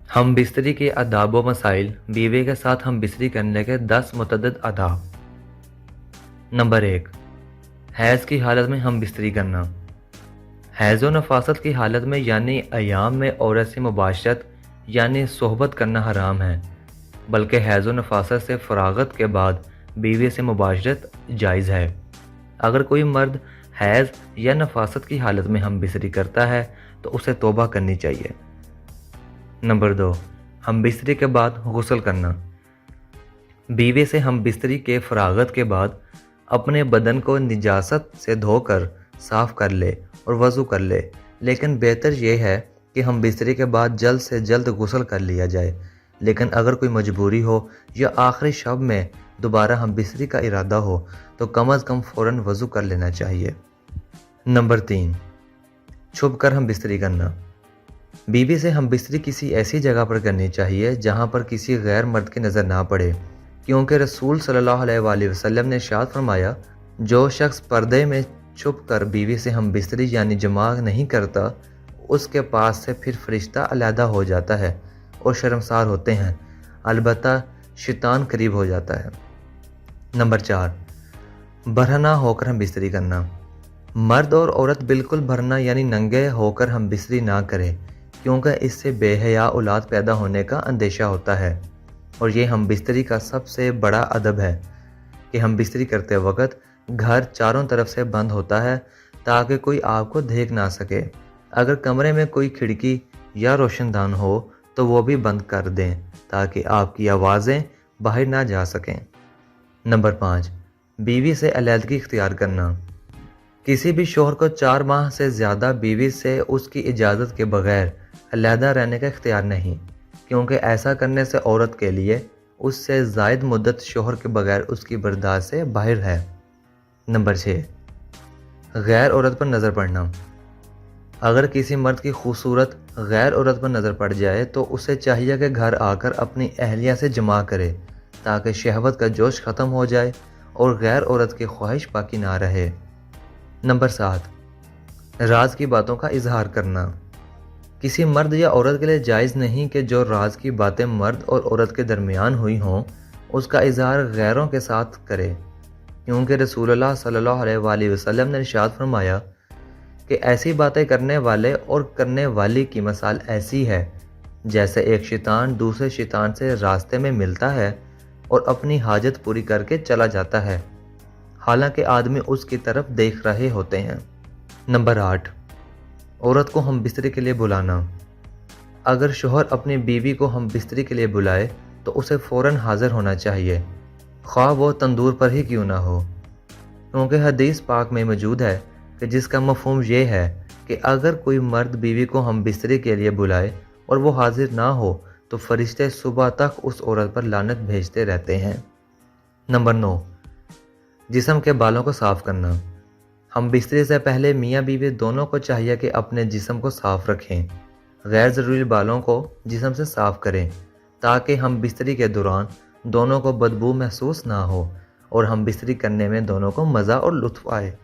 हम बिस्तरी के आदाब व मसाइल, बीवी के साथ हम बिस्तरी करने के 10 मुतअद्दिद आदाब। नंबर 1, हैज़ की हालत में हम बिस्तरी करना। हैज़ व नफासत की हालत में यानी अयाम में औरत से मुबाशरत यानी सोहबत करना हराम है, बल्कि हैज़ व नफासत से फरागत के बाद बीवी से मुबाशरत जायज़ है। अगर कोई मर्द हैज़ या नफासत की हालत में हम बिस्तरी करता है तो उसे तौबा करनी चाहिए। नंबर 2, हम बिस्तरी के बाद गुस्ल करना। बीवी से हम बिस्तरी के फरागत के बाद अपने बदन को निजासत से धोकर साफ़ कर ले और वज़ू कर ले, लेकिन बेहतर यह है कि हम बिस्तरी के बाद जल्द से जल्द गुस्ल कर लिया जाए। लेकिन अगर कोई मजबूरी हो या आखिरी शब में दोबारा हम बिस्तरी का इरादा हो तो कम अज़ कम फ़ौरन वज़ू कर लेना चाहिए। नंबर 3, छुप कर हम बिस्तरी करना। बीवी से हम बिस्तरी किसी ऐसी जगह पर करनी चाहिए जहां पर किसी गैर मर्द की नज़र ना पड़े, क्योंकि रसूल सल्लल्लाहु अलैहि वसल्लम ने इरशाद फरमाया, जो शख्स पर्दे में छुप कर बीवी से हम बिस्तरी यानी जमा नहीं करता, उसके पास से फिर फरिश्ता अलहदा हो जाता है और शर्मसार होते हैं, अलबत्ता शैतान करीब हो जाता है। नंबर 4, बरहना होकर हम बिस्तरी करना। मर्द और औरत बिल्कुल भरना यानी नंगे होकर हम बिस्तरी ना करें, क्योंकि इससे बेहया औलाद पैदा होने का अंदेशा होता है। और ये हम बिस्तरी का सबसे बड़ा अदब है कि हम बिस्तरी करते वक्त घर चारों तरफ से बंद होता है ताकि कोई आपको देख ना सके। अगर कमरे में कोई खिड़की या रोशनदान हो तो वो भी बंद कर दें ताकि आपकी आवाज़ें बाहर ना जा सकें। नंबर 5, बीवी से अलहदगी इख्तियार करना। किसी भी शोहर को 4 माह से ज़्यादा बीवी से उसकी इजाज़त के बगैर अलहदा रहने का इख्तियार नहीं, क्योंकि ऐसा करने से औरत के लिए उससे ज़ायद मुद्दत शोहर के बगैर उसकी बर्दाश्त से बाहर है। नंबर 6, गैर औरत पर नज़र पड़ना। अगर किसी मर्द की खूबसूरत गैर औरत पर नज़र पड़ जाए तो उसे चाहिए कि घर आकर अपनी अहलिया से जमा करे ताकि शहवत का जोश ख़त्म हो जाए और गैर औरत की ख्वाहिश बाकी ना रहे। नंबर 7, राज की बातों का इजहार करना। किसी मर्द या औरत के लिए जायज़ नहीं कि जो राज की बातें मर्द और औरत के दरमियान हुई हों उसका इजहार गैरों के साथ करे, क्योंकि रसूलुल्लाह सल्लल्लाहु अलैहि वसल्लम ने इरशाद फरमाया कि ऐसी बातें करने वाले और करने वाली की मिसाल ऐसी है जैसे एक शैतान दूसरे शैतान से रास्ते में मिलता है और अपनी हाजत पूरी करके चला जाता है, हालांकि आदमी उसकी तरफ देख रहे होते हैं। नंबर 8, औरत को हम बिस्तरी के लिए बुलाना। अगर शोहर अपनी बीवी को हम बिस्तरी के लिए बुलाए तो उसे फ़ौरन हाज़िर होना चाहिए, ख्वाह वो तंदूर पर ही क्यों ना हो, क्योंकि हदीस पाक में मौजूद है कि जिसका मफ़हूम ये है कि अगर कोई मर्द बीवी को हम बिस्तरी के लिए बुलाए और वो हाजिर ना हो तो फरिश्ते सुबह तक उस औरत पर लानत भेजते रहते हैं। नंबर 9, जिस्म के बालों को साफ़ करना। हम बिस्तरी से पहले मियाँ बीवी दोनों को चाहिए कि अपने जिस्म को साफ़ रखें, गैर ज़रूरी बालों को जिस्म से साफ़ करें ताकि हम बिस्तरी के दौरान दोनों को बदबू महसूस ना हो और हम बिस्तरी करने में दोनों को मज़ा और लुत्फ़ आए।